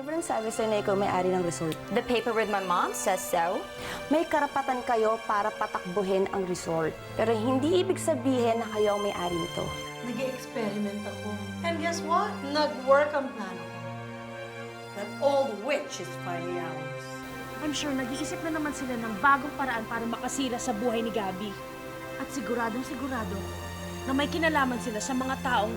Sino ba nagsabi sa'yo na ikaw may-ari ng resort? The paper with my mom says so. May karapatan kayo para patakbuhin ang resort. Pero hindi ibig sabihin na kayo ang may-ari nito. Nag-experiment ako. And guess what? Nag-work ang plano ko. That old witch is finally ours. I'm sure nag-iisip na naman sila ng bagong paraan para makasira sa buhay ni Gabby. At siguradong-sigurado na may kinalaman sila sa mga taong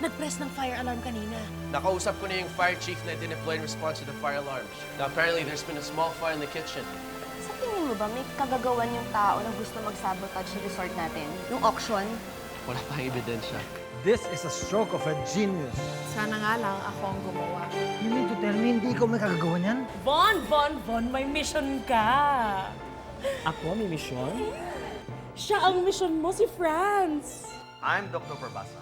nag-press ng fire alarm kanina. Nakausap ko na yung fire chief na dineploy in response to the fire alarms. Now, apparently, there's been a small fire in the kitchen. Sa tingin mo ba may kagagawan yung tao na gusto mag-sabotage sa resort natin? Yung auction? Wala pang ebidensya. This is a stroke of a genius. Sana nga lang ako ang gumawa. You mean to tell me hindi ikaw may kagagawa niyan? Von, may mission ka. Ako may misyon? Siya ang mission mo, si Franz. I'm Dr. Barbasa.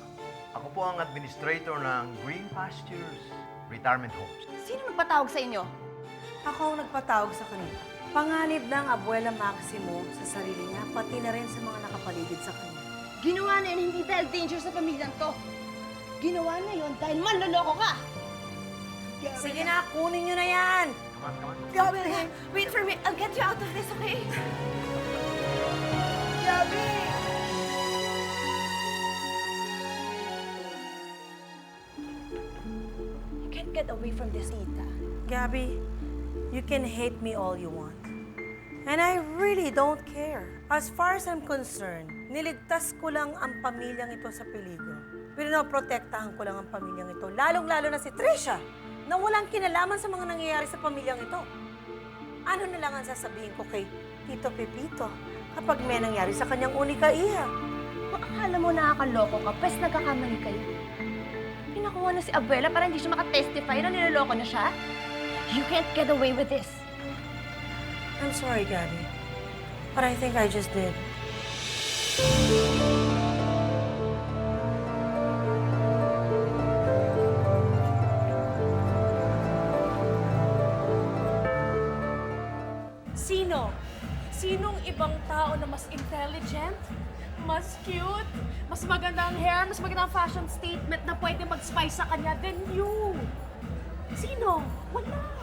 Ako po ang administrator ng Green Pastures Retirement Homes. Sino nagpatawag sa inyo? Ako ang nagpatawag sa kanila. Panganib ng Abuela Maximo sa sarili niya, pati na rin sa mga nakapaligid sa kanya. Ginawa na yun hindi dahil danger sa pamilyang to. Ginawa na yun dahil manloloko ka. Sige na, kunin niyo na yan! Gabi, wait for me. I'll get you out of this, okay? You can't get away from this, Tita. Gabby, you can hate me all you want. And I really don't care. As far as I'm concerned, niligtas ko lang ang pamilyang ito sa peligro. Pinoprotektahan ko lang ang pamilyang ito. Lalong-lalo na si Trisha, na walang kinalaman sa mga nangyayari sa pamilyang ito. Ano na lang ang sasabihin ko kay Tito Pepito kapag may nangyari sa kanyang unika iha? Kung akala mo nakakaloko ka, pwes nagkakamali kayo. Pinakuha na si Abuela para hindi siya makatestify na niloloko na siya. You can't get away with this. I'm sorry, Gabby, but I think I just did. Sino? Sinong ibang tao na mas intelligent, mas cute, mas maganda ang hair, mas maganda ang fashion statement na pwede mag-spice sa kanya than you? Sino? Wala.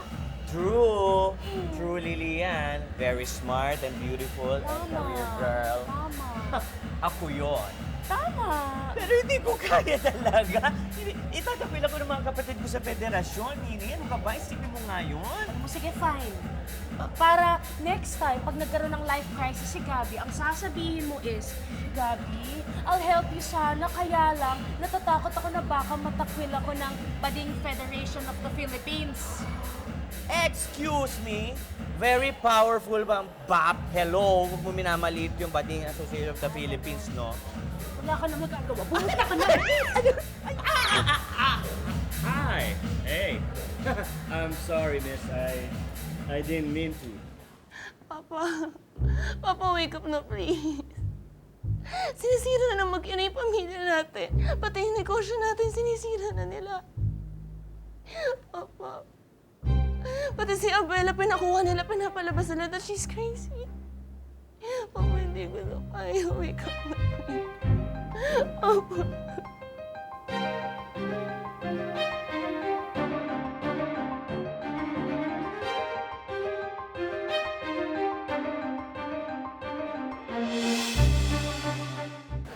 True. True, Lilian. Very smart and beautiful and Tama. career girl. Tama. Ako yon. Tama. Pero hindi ko kaya talaga. Itatapil ako ng mga kapatid ko sa federasyon. Nini, ano ka ba? Isipin mo nga yun. Sige, fine. Para next time, pag nagkaroon ng life crisis si Gabby, ang sasabihin mo is, Gabby, I'll help you sana, kaya lang, natatakot ako na baka matakwil ako ng Bading Federation of the Philippines. Excuse me? Very powerful bang BAP? Hello? Huwag mo minamaliit yung Bading Association of the Philippines, no? Wala ka na magagawa. Pumunta ka na. Hi. Hey. I'm sorry, miss. I didn't mean to. Papa, wake up na please. Sinisira na ng mag-ina yung pamilya natin. Pati yung negosyo natin, sinisira na nila. Papa. Pati si Abuela, pinakuha nila, pinapalabas nila that she's crazy. Papa, hindi ko na kaya. Wake up na please. Papa.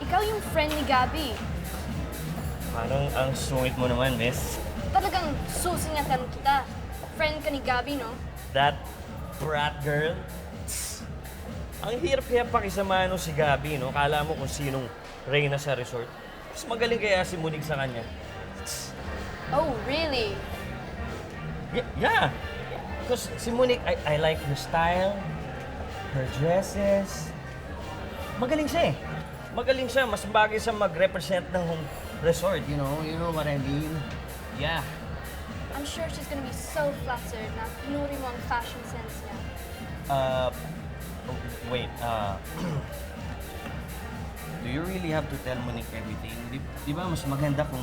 Ikaw yung friend ni Gabby. Parang ang sungit mo naman, miss. Talagang susingatan kita. Friend ka ni Gabby, no? That brat girl. Tss. Ang hirap kaya pakisamahan si Gabby, no? Kala mo kung sinong reyna sa resort. Mas magaling kaya si Munig sa kanya. Tss. Oh, really? Yeah. Because si Monique, I like her style, her dresses. Magaling siya eh. Magaling siya. Mas bagay siya mag-represent ng resort, you know what I mean? Yeah. I'm sure she's gonna be so flattered na pinuri mo ang fashion sense niya. Wait, do you really have to tell Monique everything? Di ba mas maganda kung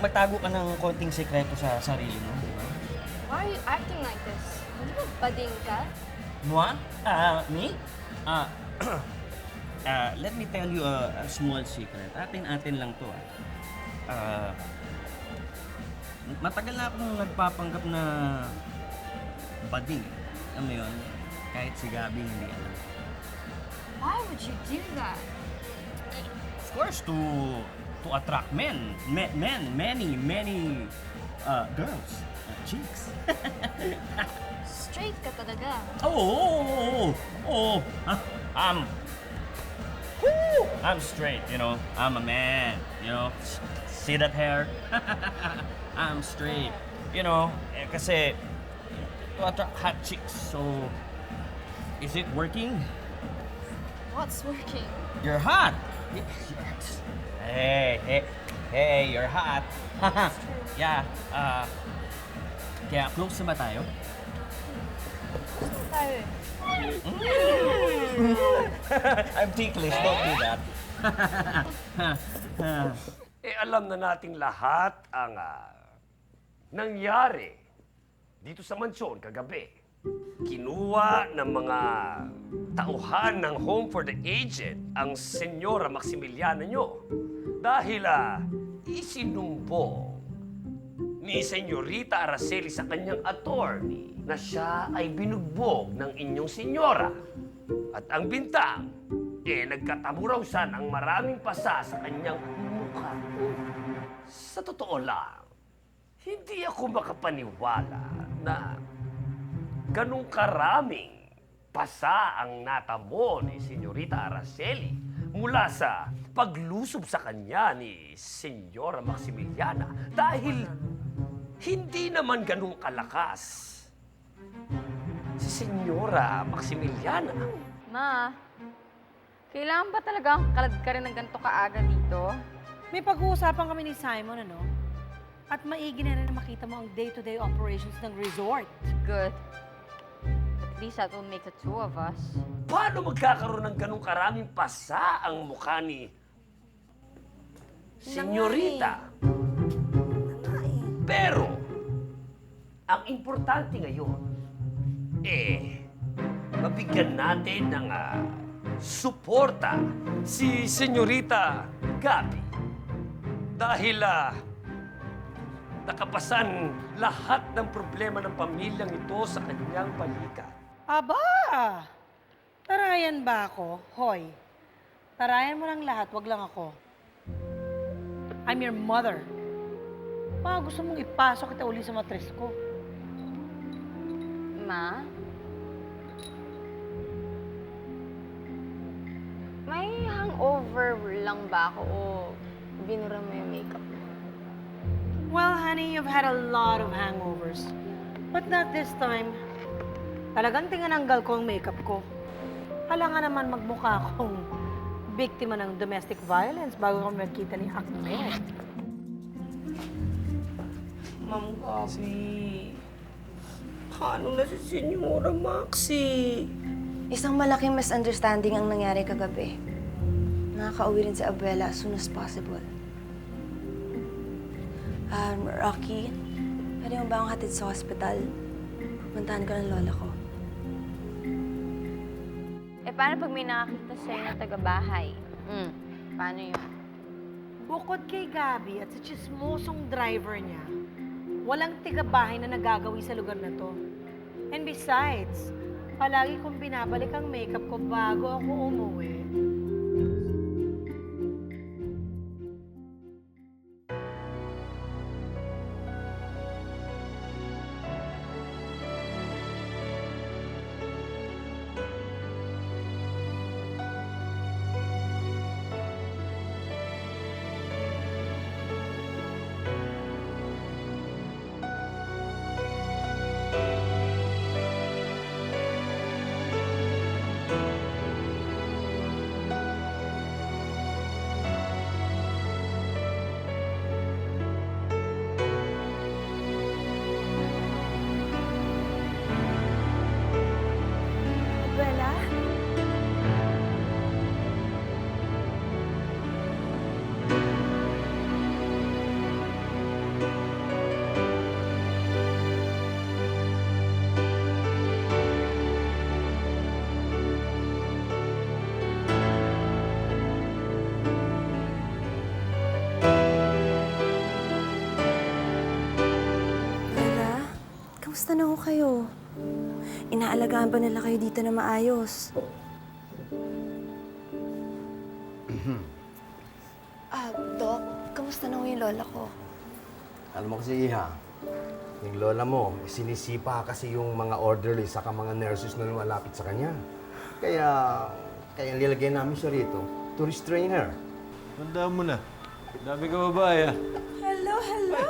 magtago ka ng konting sekreto sa sarili mo, di ba? Why are you acting like this? Hindi ba bading ka? Moi? Me? Let me tell you a small secret. Atin lang to. Matagal na akong nagpapanggap na bading. Alam mo yun? Kahit si Gabby hindi alam. Why would you do that? Of course, to attract many girls, chicks. Straight ka talaga. I'm straight, you know. I'm a man, you know. See that hair? I'm straight. You know, kasi to attract hot chicks. So, is it working? What's working? You're hot. Hey, you're hot. Yeah, kaya close na ba tayo? Tayo eh. I'm ticklish, don't do that. Alam na nating lahat ang nangyari dito sa mansyon kagabi. Kinuha ng mga tauhan ng Home for the Aged ang Senyora Maximiliana nyo dahil isinumbong ni Senyorita Araceli sa kanyang attorney na siya ay binugbog ng inyong senyora. At ang bintang, nagkatamo siya ng maraming pasa sa kanyang mukha. Sa totoo lang, hindi ako makapaniwala na ganong karaming pasa ang natamo ni Senyorita Araceli mula sa paglusob sa kanya ni Senyora Maximiliana dahil hindi naman ganong kalakas si Senyora Maximiliana. Ma, kailangan ba talaga ang kalad ka rin ng ganito kaaga dito? May pag-uusapan kami ni Simon, ano? At maigi na rin na makita mo ang day-to-day operations ng resort. Good. At least that will make the two of us. Paano magkakaroon ng ganong karaming pasa ang mukha ni Senyorita? Pero, ang importante ngayon, mabigyan natin ng suporta si Senyorita Gabby. Dahil nakapasan lahat ng problema ng pamilyang ito sa kanyang balikat. Aba! Tarayan ba ako? Hoy, tarayan mo lang lahat, wag lang ako. I'm your mother. Baka gusto mong ipasok kita uli sa matres ko. Ma? May hangover lang ba ako o binura mo yung makeup mo? Well, honey, you've had a lot of hangovers. But not this time. Talagang tinananggal ko ang makeup ko. Hala nga naman magmukha akong biktima ng domestic violence bago kami magkita ni Ahmed. Ma'am Gabby, paano na si Senyora Maxi? Isang malaking misunderstanding ang nangyari kagabi. Nakakauwi rin si Abuela as soon as possible. Rocky, pwede mo ba akong hatid sa hospital? Pupuntahan ko ng lola ko. Paano pag may nakakita sa'yo na taga-bahay? Paano yun? Bukod kay Gabby at sa chismosong driver niya, walang tiga-bahay na nagagawi sa lugar na to. And besides, palagi kong binabalik ang makeup ko bago ako umuwi. Kamusta na ho kayo? Inaalagaan ba nila kayo dito na maayos? Doc, kamusta na ho yung lola ko? Alam mo kasi, Iha, yung lola mo, sinisipa kasi yung mga orderly saka mga nurses na lumalapit sa kanya. Kaya nilagay namin siya rito to restrain her. Tandaan mo na. Dami ka babae, ah. Hello, Ahmed.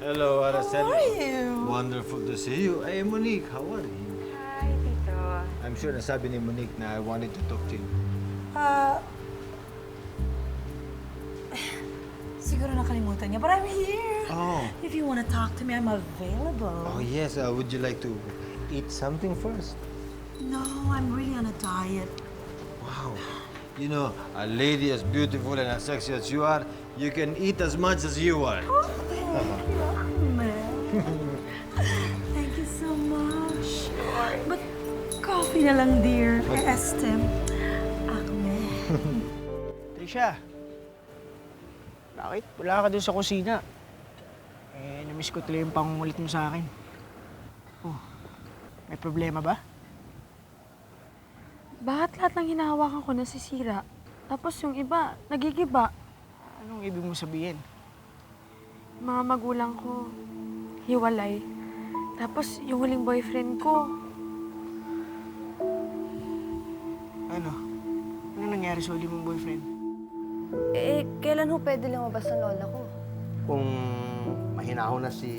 Hello, Araceli. How are you? Wonderful to see you. Hey, Monique, how are you? Hi, Tito. I'm sure nasabi ni Monique na I wanted to talk to you. Siguro nakalimutan niya, but I'm here. Oh. If you want to talk to me, I'm available. Oh, yes. Would you like to eat something first? No, I'm really on a diet. Wow. You know, a lady as beautiful and as sexy as you are, you can eat as much as you are. Oh, thank you, Ahmed. Thank you so much. But coffee na lang, dear. Estem. Ahmed. Trisha, bakit wala ka dun sa kusina? Namiss ko tuloy yung pangungulit mo sa akin. Oh, may problema ba? Bakit lahat ng hinahawakan ko nasisira? Tapos yung iba, nagigiba. Anong ibig mo sabihin? Mga magulang ko, hiwalay. Tapos yung huling boyfriend ko, Ano? Ano nangyari sa huli mong boyfriend? Kailan ho pwede lumabas ang lola ko? Kung mahinahon na si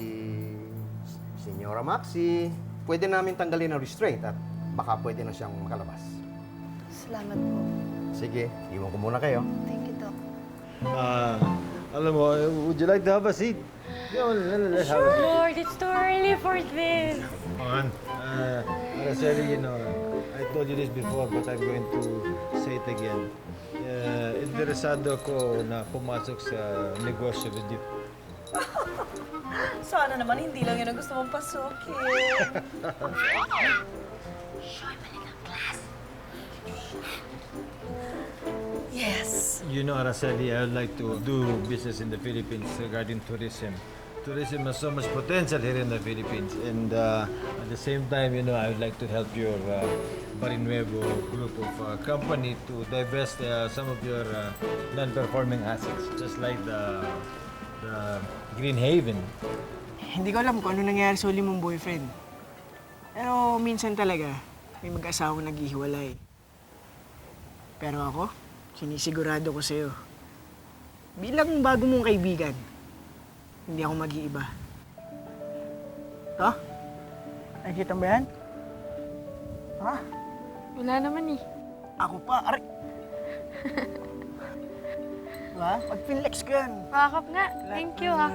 Senyora Maxi, pwede namin tanggalin ang restraint at baka pwede na siyang makalabas. Salamat po. Sige, iwan ko muna kayo. Thank you, Doc. Alam mo, would you like to have a seat? Let's have a seat. Lord, it's too early for this. Come on. Araceli, you know, I told you this before, but I'm going to say it again. Interesado ko na pumasok sa negosyo with you. Sana naman hindi lang yun ang gusto mong pasukin. Yes. You know, Araceli, I would like to do business in the Philippines regarding tourism. Tourism has so much potential here in the Philippines, and at the same time, you know, I would like to help your Barinuevo group of company to divest some of your non-performing assets, just like the Green Haven. Hindi ko alam kung ano nangyari sa huli mong boyfriend. Pero minsan talaga, may mag-asawa naghihiwalay. Pero ako, sinisigurado ko sa'yo, bilang bago mong kaibigan, hindi ako mag-iiba. Ha? Nakikita mo yan? Ha? Wala naman eh. Ako pa, aray! Diba? Pag-flex ka yan. Pakakap nga. Thank you, ha.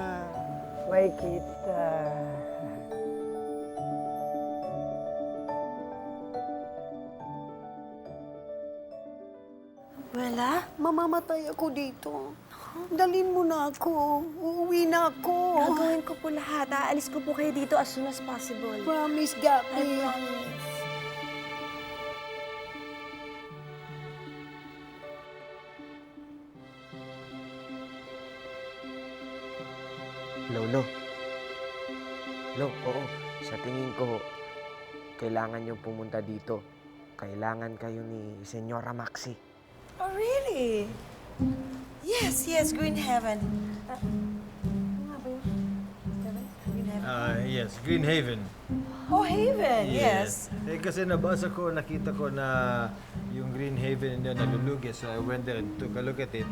May kita. Wala? Mamamatay ako dito. Dalhin mo na ako. Uuwi na ako. Gagawin ko po lahat. Aalis ko po kayo dito as soon as possible. Promise, I Gabi. promise. Lolo. Oo. Sa tingin ko, kailangan niyong pumunta dito. Kailangan kayo ni Senyora Maxi. Oh, really? Yes, Green Heaven. Yes, Green Haven. Oh, Haven, yes. Kasi nabasa ko, nakita ko na yung Green Haven na nalulugi, so I went there and took a look at it.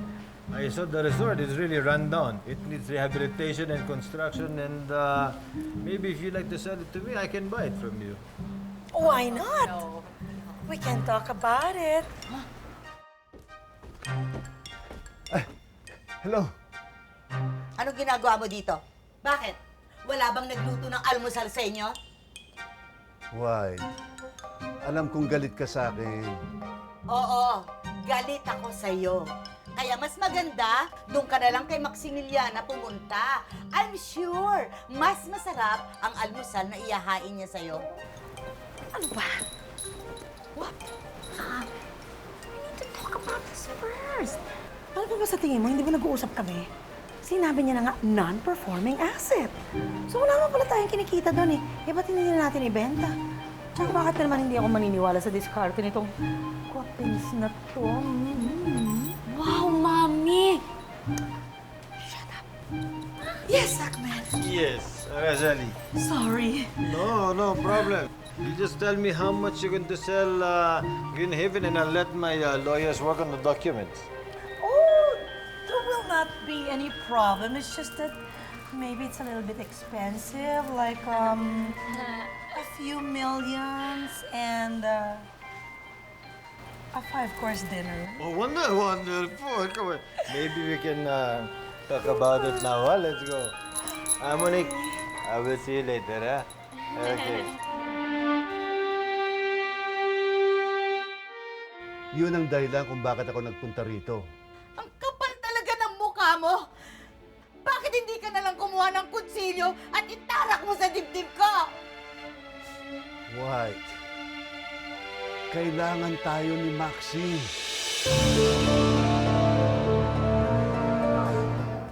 I saw the resort is really run down. It needs rehabilitation and construction, and maybe if you'd like to sell it to me, I can buy it from you. Why not? We can talk about it. Hello. Anong ginagawa mo dito? Bakit? Wala bang nagluto ng almusal sa inyo? Why? Alam kong galit ka sa akin. Oo, galit ako sa'yo. Kaya mas maganda, doon ka na lang kay Maximiliana pumunta. I'm sure, mas masarap ang almusal na iyahain niya sa'yo. Ano ba? What? We need to talk about this first. Ano ba sa tingin mo, hindi ba nag-uusap kami? Sinabi niya na nga, non-performing asset. So wala nga naman pala tayong kinikita doon eh. Eh, ba't hindi na natin ibenta? Tsaka bakit naman hindi ako maniniwala sa diskarte nitong coppins na to? Wow, Mami! Yes, Ahmed. Yes, Araceli. Sorry. No problem. You just tell me how much you're going to sell Green Haven and I'll let my lawyers work on the documents. Oh, there will not be any problem. It's just that maybe it's a little bit expensive, like a few millions and a 5-course dinner. Oh, wonderful. Come on. Maybe we can talk about it now. Huh? Let's go. Monique, I will see you later. Huh? Okay. Yun ang dahilan kung bakit ako nagpunta rito. Ang kapal talaga ng mukha mo! Bakit hindi ka nalang kumuha ng kutsilyo at itarak mo sa dibdib ko? White, kailangan tayo ni Maxine.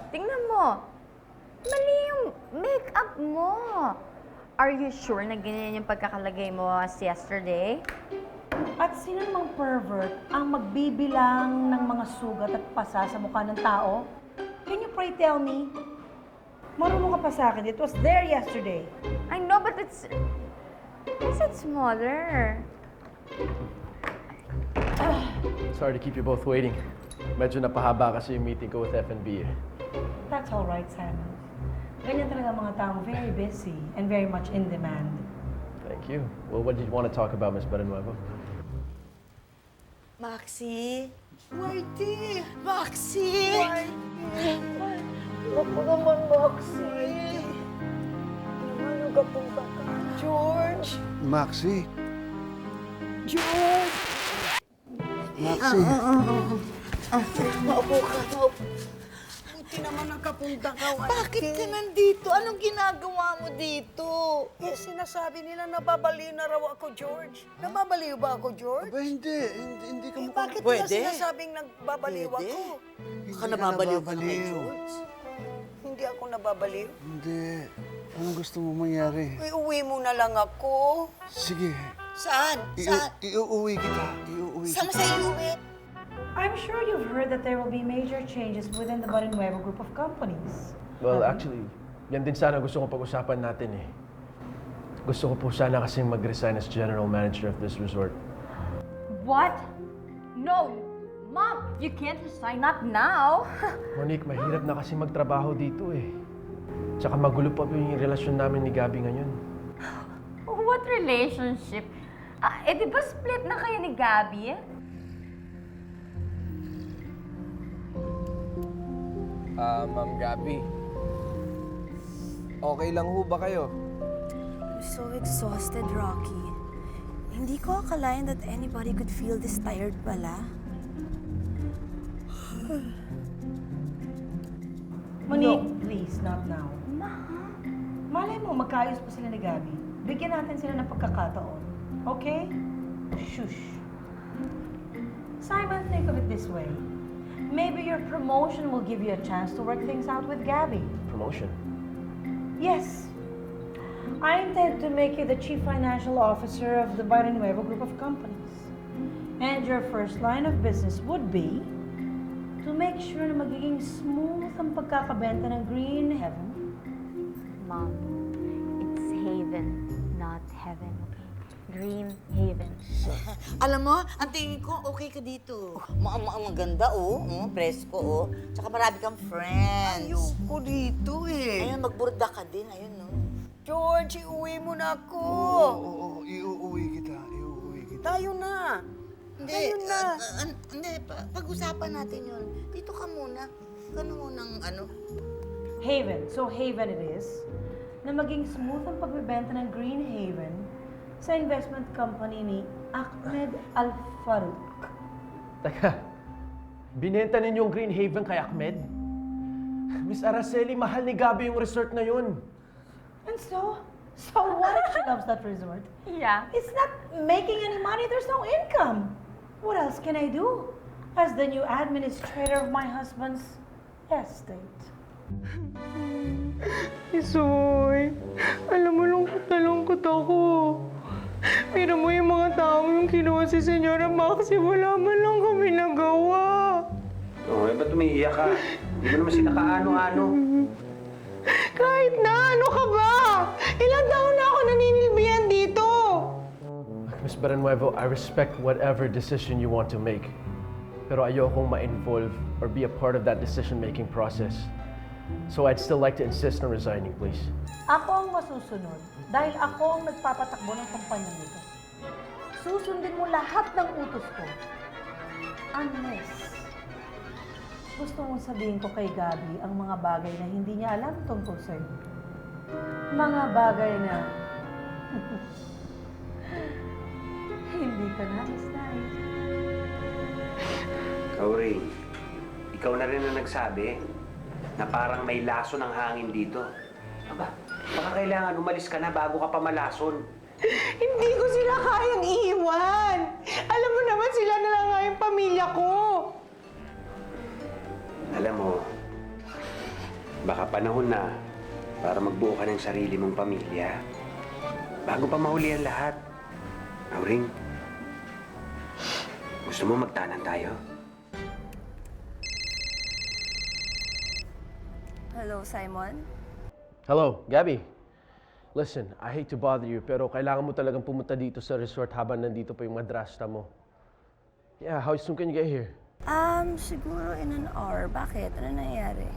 Tingnan mo. Mali yung make-up mo. Are you sure na ganyan yung pagkakalagay mo as yesterday? At sino namang pervert ang magbibilang ng mga sugat at pasa sa mukha ng tao? Can you pray tell me? Marunong ka pa sa akin. It was there yesterday. I know, but it's... Is it smaller? Sorry to keep you both waiting. Medyo napahaba kasi yung meeting ko with F&B. That's all right, Simon. Ganyan talaga mga taong very busy and very much in demand. Thank you. Well, what did you want to talk about, Miss Berenuevo? Maxie? Whitey! Maxie! Huwag mo naman, Maxie. Naman, nagapunta ka. George! Maxie? George! Maxie? Maupo ka, maupo. Buti naman nagkapunta ka, Bakit ka nandito? Anong ginagawa mo dito? Eh, sinasabi nila nababaliw na raw ako, George. Nababaliw ba ako, George? Aba, hindi ka mukhang... Bakit nila sinasabing nagbabaliw ako? Baka nababaliw ka naman, George. Hindi ako nababaliw. Hindi. Anong gusto mo mangyari? Ay, uwi mo na lang ako. Sige. Saan? Saan? Iuuwi kita. Iuuwi Saan mo sa iuwi? I'm sure you've heard that there will be major changes within the Berenuevo group of companies. Well, actually, yan din sana gusto kong pag-usapan natin eh. Gusto ko po sana kasing mag-resign as general manager of this resort. What? No! Mom, you can't resign, not now. Monique, mahirap na kasi magtrabaho dito eh. Tsaka magulo pa po yung relasyon namin ni Gabby ngayon. What relationship? Di ba split na kayo ni Gabby? Ma'am Gabby. Okay lang ho ba kayo? I'm so exhausted, Rocky. Hindi ko akalain that anybody could feel this tired pala. Monique, please, not now. Malay mo, magkaayos pa sila ni Gabby. Bigyan natin sila ng pagkakataon. Okay? Shush. Simon, think of it this way. Maybe your promotion will give you a chance to work things out with Gabby. Promotion? Yes. I intend to make you the Chief Financial Officer of the Berenuevo Group of Companies. And your first line of business would be to make sure na magiging smooth ang pagkakabenta ng Green Heaven. Mom, it's haven, not heaven, okay? Green Haven. Alam mo, ang tingin ko, okay ka dito. Maganda, presko, Tsaka marami kang friends. Ayoko dito eh. Ayun, magburda ka din, ayun, no? George, iuwi mo na ako. Oo, iuuwi kita. Iuuwi kita. Tayo na. Hindi, Tayo na. hindi, pag-usapan natin yun. Dito ka muna. Ganun munang Haven. So Haven it is. Na maging smooth ang pagbebenta ng Green Haven sa investment company ni Ahmed Al-Farouk. Teka, binenta ninyong Green Haven kay Ahmed? Miss Araceli, mahal ni Gabby yung resort na yun. And so what if she loves that resort? Yeah. It's not making any money. There's no income. What else can I do as the new administrator of my husband's estate? Isoy, alam mo lungkot na lungkot ako. Pero mo yung mga taong yung kinuha si Senyora Maxi, wala man lang kami nagawa. Oh, ba't umiiyak ka? Hindi mo naman sila kaano-ano. Kahit na, ano ka ba? Ilang taon na ako naninilbihan dito. Miss Barrenuevo, I respect whatever decision you want to make. Pero ayokong ma-involve or be a part of that decision-making process. So I'd still like to insist on resigning, please. Ako ang masusunod dahil ako ang nagpapatakbo ng kumpanya nito. Susundin mo lahat ng utos ko. Unless gusto mong sabihin ko kay Gabby ang mga bagay na hindi niya alam tungkol sa'yo. Mga bagay na hindi ka nais-nais. Kauring, ikaw na rin ang nagsabi na parang may lason ng hangin dito. Aba, baka kailangan umalis ka na bago ka pa malason. Hindi ko sila kayang iiwan. Alam mo naman, sila na lang nga yung pamilya ko. Alam mo, baka panahon na para magbuo ka ng sarili mong pamilya. Bago pa mahuli ang lahat. Kauring, gusto mo magtanan tayo? Hello, Simon? Hello, Gabby. Listen, I hate to bother you, pero kailangan mo talagang pumunta dito sa resort habang nandito pa yung madrasta mo. Yeah, how soon can you get here? Siguro in an hour. Bakit? Ano nangyari?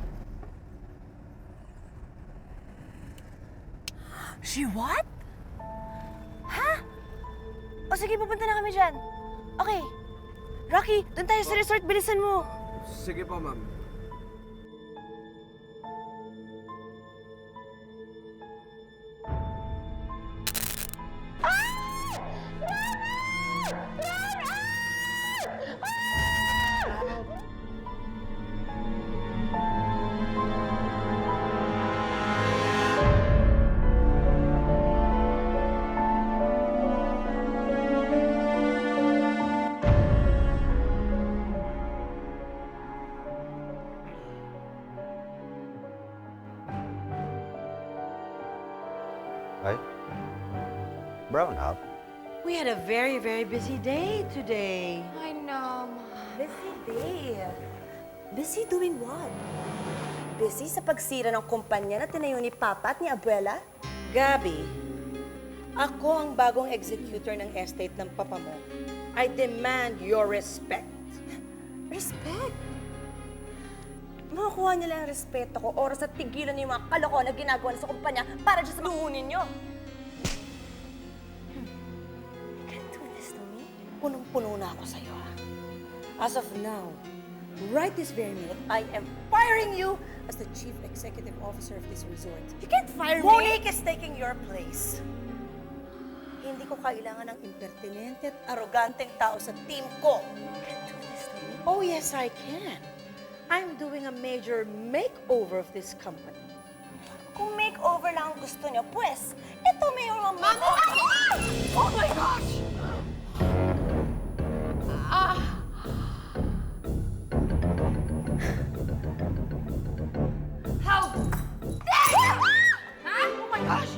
She what? Ha? O sige, pupunta na kami dyan. Okay. Rocky, doon tayo sa resort. Bilisan mo. Sige po, ma'am. Ay? Brown up? We had a very, very busy day today. I know, Ma. Busy day. Busy doing what? Busy sa pagsira ng kumpanya na tinayo ni Papa at ni Abuela? Gabby, ako ang bagong executor ng estate ng papa mo. I demand your respect. Respect? Makakuha niya lang ang respeto ko, oras at tigilan niyo yung mga kalokohan na ginagawa niyo sa kumpanya para dyan sa mahuhunin niyo. You can't do this to me. Punong-puno na ako sa'yo, ha? As of now, right this very minute, I am firing you as the Chief Executive Officer of this resort. You can't fire me! Monique is taking your place. Hindi ko kailangan ng impertinente at arroganteng tao sa team ko. Oh, yes, I can. I'm doing a major makeover of this company. Kung makeover lang ang gusto niyo, pues, ito may yung makeover. Oh my gosh! How dare you! Ha? Oh my gosh!